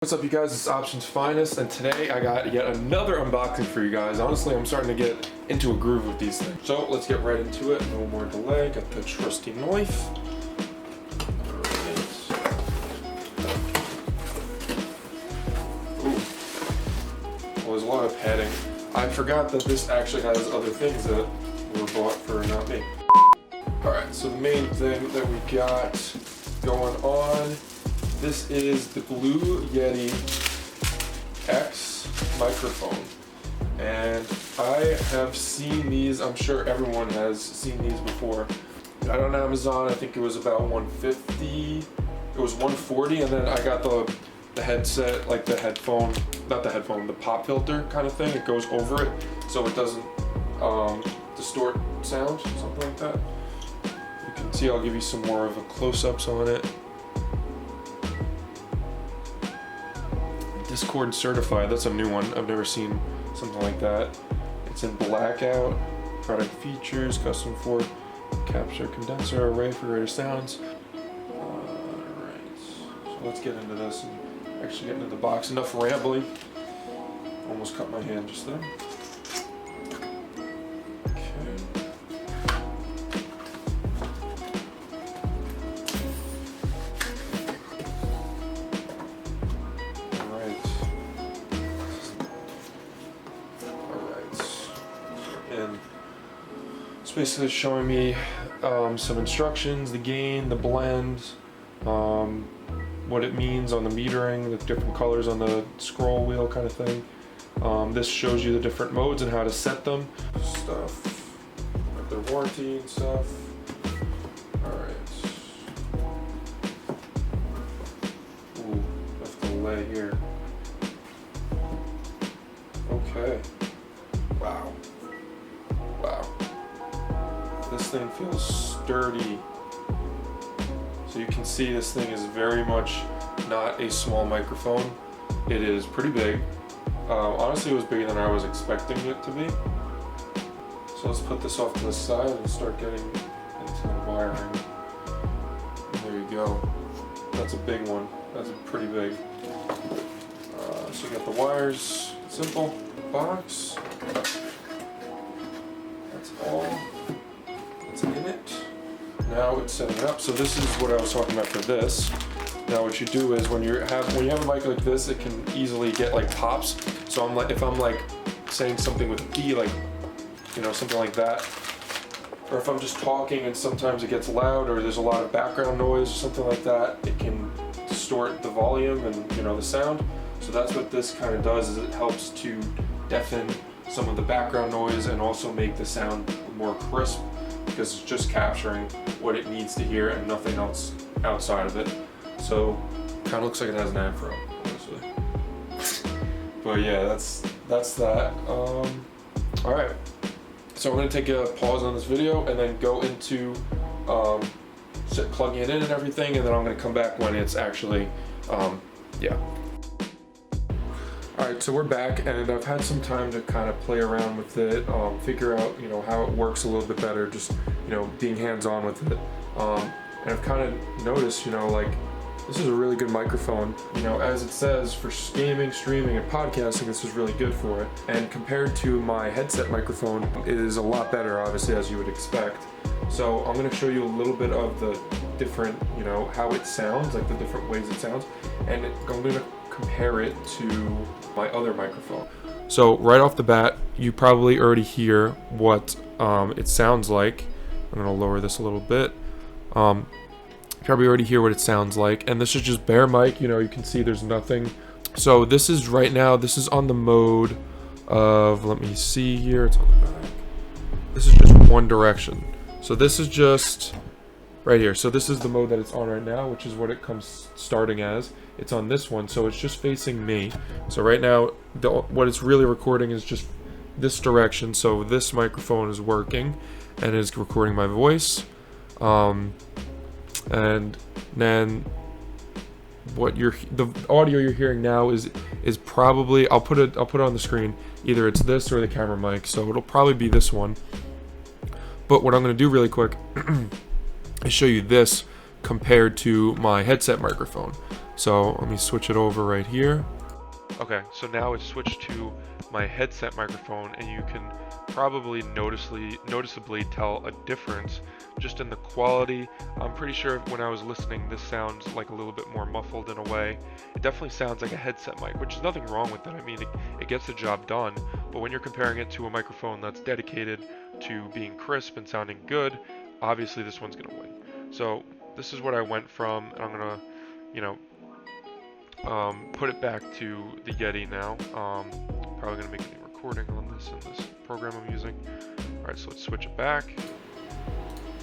What's up, you guys? It's Options Finest, and today I got yet another unboxing for you guys. Honestly, I'm starting to get into a groove with these things. So let's get right into it. No more delay. Got the trusty knife. Ooh. Well, there's a lot of padding. I forgot that this actually has other things that were bought for not me. Alright, so the main thing that we got going on, this is the blue Yeti X microphone, and I have seen these. I'm sure everyone has seen these before. Got it on Amazon. I think it was about $150. It was $140, and then I got the headset, like the headphone, not the headphone, the pop filter kind of thing. It goes over it, so it doesn't distort sound, something like that. You can see. I'll give you some more of a close-ups on it. Discord certified, that's a new one. I've never seen something like that. It's in blackout, product features, custom for capture condenser array for greater sounds. Alright, so let's get into this and actually get into the box. Enough rambling. Almost cut my hand just there. And it's basically showing me some instructions, the gain, the blend, what it means on the metering, the different colors on the scroll wheel kind of thing. This shows you the different modes and how to set them. Stuff, like their warranty and stuff. Alright. Ooh, left delay here. Okay. Wow. Wow. This thing feels sturdy. So you can see this thing is very much not a small microphone. It is pretty big. Honestly, it was bigger than I was expecting it to be. So let's put this off to the side and start getting into the wiring. There you go. That's a big one. That's pretty big. So you got the wires. Simple. Box. That's all that's in it. Now it's setting up. So this is what I was talking about for this. Now what you do is when you have a mic like this, it can easily get like pops. So I'm like, if I'm like saying something with a P, like, you know, something like that, or if I'm just talking and sometimes it gets loud or there's a lot of background noise or something like that, it can distort the volume and, you know, the sound. So that's what this kind of does, is it helps to deafen some of the background noise and also make the sound more crisp, because it's just capturing what it needs to hear and nothing else outside of it. So kind of looks like it has an afro, honestly. But yeah, that's that. All right. So I'm gonna take a pause on this video and then go into plugging it in and everything, and then I'm gonna come back when it's actually, yeah. Alright, so we're back, and I've had some time to kind of play around with it, figure out, you know, how it works a little bit better, just, you know, being hands-on with it. And I've kind of noticed, you know, like, this is a really good microphone. You know, as it says, for gaming, streaming, and podcasting, this is really good for it. And compared to my headset microphone, it is a lot better, obviously, as you would expect. So I'm going to show you a little bit of the different, you know, how it sounds, like the different ways it sounds, and I'm going to compare it to my other microphone. So right off the bat, you probably already hear what it sounds like. I'm going to lower this a little bit. You probably already hear what it sounds like, and this is just bare mic. You know, you can see there's nothing. So this is right now, this is on the mode of, let me see here, it's on the back. This is just one direction. So this is just right here. So this is the mode that it's on right now, which is what it comes starting as. It's on this one, so it's just facing me. So right now, what it's really recording is just this direction. So this microphone is working and is recording my voice. And then the audio you're hearing now is probably, I'll put it on the screen. Either it's this or the camera mic, so it'll probably be this one. But what I'm going to do really quick is show you this compared to my headset microphone. So let me switch it over right here. Okay, so now it's switched to my headset microphone, and you can probably noticeably tell a difference just in the quality. I'm pretty sure when I was listening, this sounds like a little bit more muffled in a way. It definitely sounds like a headset mic, which is nothing wrong with that. I mean, it gets the job done, but when you're comparing it to a microphone that's dedicated to being crisp and sounding good, obviously this one's gonna win. So this is what I went from, and I'm gonna, you know, put it back to the Yeti now. Probably gonna make a new recording on this in this program I'm using. Alright, so let's switch it back.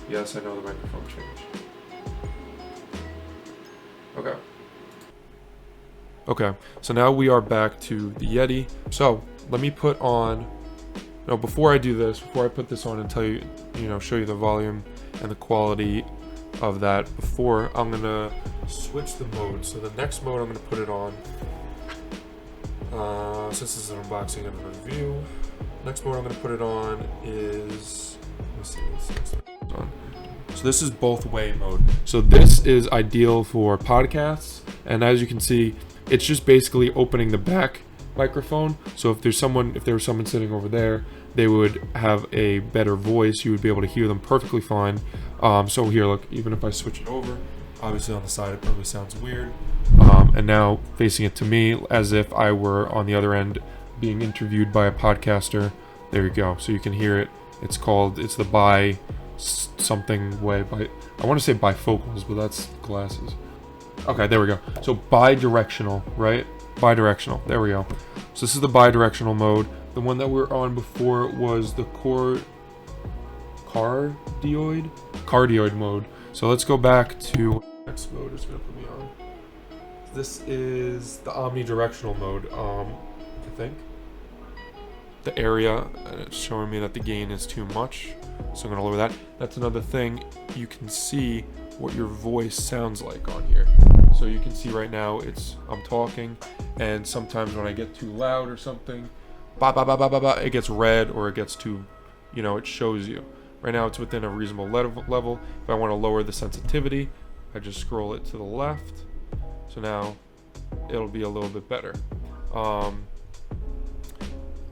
Yes, I know the microphone changed. Okay, so now we are back to the Yeti. So let me put on, no, before I do this, before I put this on and tell you, show you the volume and the quality of that, before I'm gonna switch the mode. So the next mode I'm gonna put it on, since this is an unboxing and a review, next mode I'm gonna put it on is, let's see, on. So this is both way mode. So this is ideal for podcasts, and as you can see, it's just basically opening the back microphone. So if there was someone sitting over there, they would have a better voice. You would be able to hear them perfectly fine. So here, look, even if I switch it over, obviously on the side it probably sounds weird. And now facing it to me as if I were on the other end being interviewed by a podcaster. There you go. So you can hear it. It's the bi something way. I want to say bifocals, but that's glasses. Okay, there we go. So bidirectional, right? Bidirectional. There we go. So this is the bidirectional mode. The one that we were on before was the Cardioid Mode. So let's go back to next mode. It's gonna put me on. This is the Omnidirectional Mode. I think the area, and it's showing me that the gain is too much, so I'm gonna lower that. That's another thing. You can see what your voice sounds like on here. So you can see right now I'm talking, and sometimes when I get too loud or something, it gets red, or it gets too, it shows you. Right now it's within a reasonable level. If I want to lower the sensitivity, I just scroll it to the left. So now it'll be a little bit better.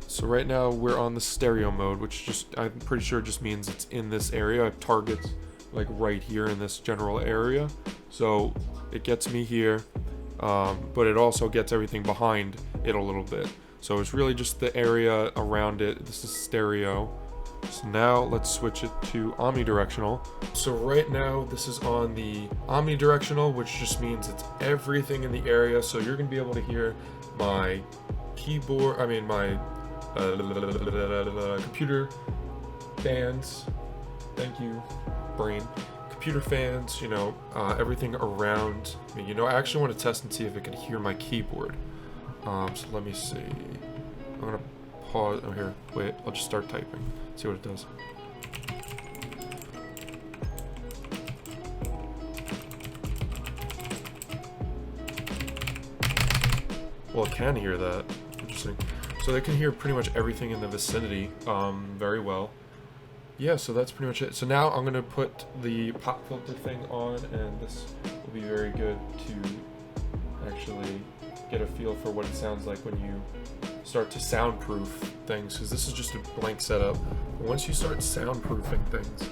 So right now we're on the stereo mode, which I'm pretty sure just means it's in this area. It targets like right here in this general area. So it gets me here, but it also gets everything behind it a little bit. So it's really just the area around it. This is stereo. So now let's switch it to omnidirectional. So right now this is on the omnidirectional, which just means it's everything in the area. So you're gonna be able to hear my keyboard, my computer fans. Thank you, brain. Computer fans, everything around me. I actually want to test and see if it can hear my keyboard. So let me see. I'm gonna pause. Oh, here. Wait. I'll just start typing. See what it does. Well, it can hear that. Interesting. So they can hear pretty much everything in the vicinity very well. Yeah, so that's pretty much it. So now I'm going to put the pop filter thing on, and this will be very good to actually get a feel for what it sounds like when you start to soundproof things, because this is just a blank setup. But once you start soundproofing things,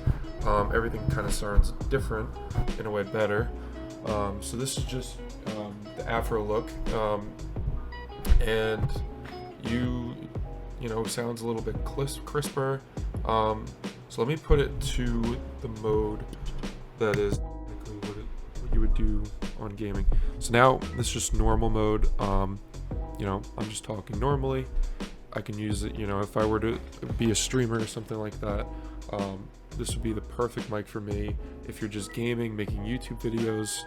everything kind of sounds different, in a way better. So this is just the Afro look, and sounds a little bit crisper. So let me put it to the mode that is what you would do on gaming. So now this is just normal mode. I'm just talking normally. I can use it, if I were to be a streamer or something like that. This would be the perfect mic for me if you're just gaming, making YouTube videos,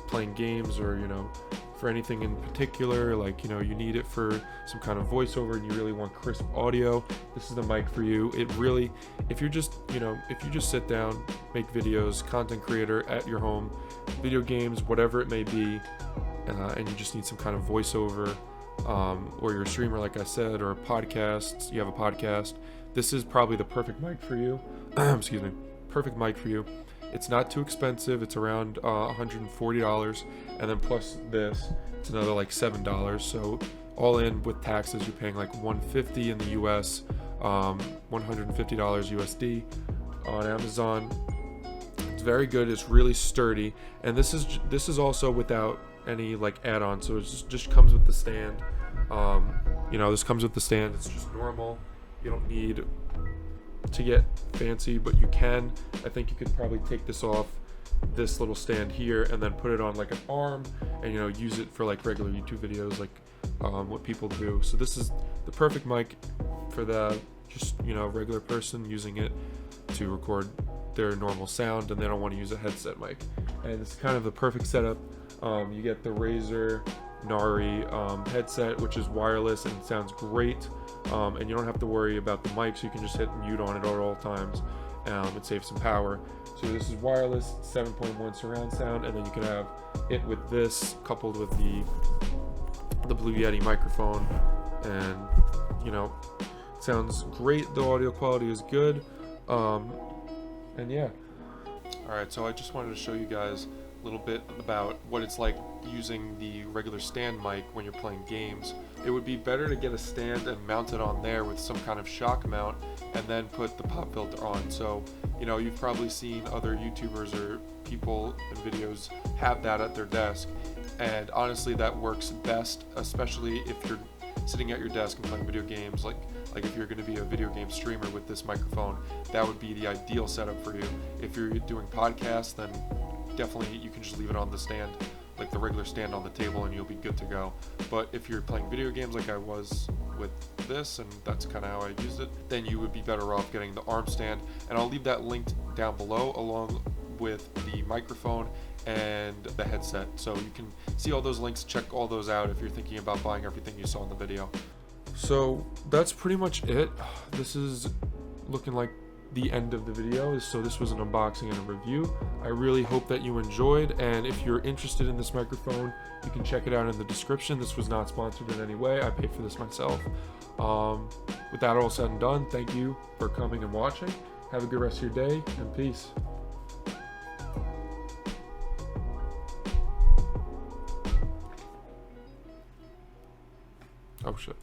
playing games, or for anything in particular, like you need it for some kind of voiceover and you really want crisp audio. This is the mic for you. It really, if you just sit down, make videos, content creator at your home, video games, whatever it may be, and you just need some kind of voiceover, or you're a streamer like I said, or a podcast, you have a podcast, this is probably the perfect mic for you. Excuse me. Perfect mic for you. It's not too expensive. It's around $140, and then plus this, it's another like $7. So all in with taxes, you're paying like $150 in the US, $150 USD on Amazon. It's very good. It's really sturdy, and this is also without any like add-on. So it just comes with the stand. This comes with the stand. It's just normal. You don't need to get fancy, but you can. I think you could probably take this off this little stand here and then put it on like an arm and use it for like regular YouTube videos, like what people do. So this is the perfect mic for the regular person using it to record their normal sound and they don't want to use a headset mic. And it's kind of the perfect setup. You get the Razer Nari headset, which is wireless and it sounds great, and you don't have to worry about the mic, so you can just hit mute on it at all times. It saves some power. So this is wireless, 7.1 surround sound, and then you can have it with this coupled with the Blue Yeti microphone, and it sounds great. The audio quality is good, and yeah. Alright, so I just wanted to show you guys a little bit about what it's like using the regular stand mic when you're playing games. It would be better to get a stand and mount it on there with some kind of shock mount and then put the pop filter on. So you've probably seen other YouTubers or people in videos have that at their desk, and honestly that works best, especially if you're sitting at your desk and playing video games. Like if you're going to be a video game streamer with this microphone, that would be the ideal setup for you. If you're doing podcasts, then definitely you can just leave it on the stand, like the regular stand on the table, and you'll be good to go. But if you're playing video games like I was with this, and that's kind of how I used it, then you would be better off getting the arm stand, and I'll leave that linked down below along with the microphone and the headset, so you can see all those links. Check all those out if you're thinking about buying everything you saw in the video. So that's pretty much it. This is looking like the end of the video. So this was an unboxing and a review. I really hope that you enjoyed, and if you're interested in this microphone, you can check it out in the description. This was not sponsored in any way. I paid for this myself. With that all said and done, thank you for coming and watching. Have a good rest of your day, and peace. Oh shit.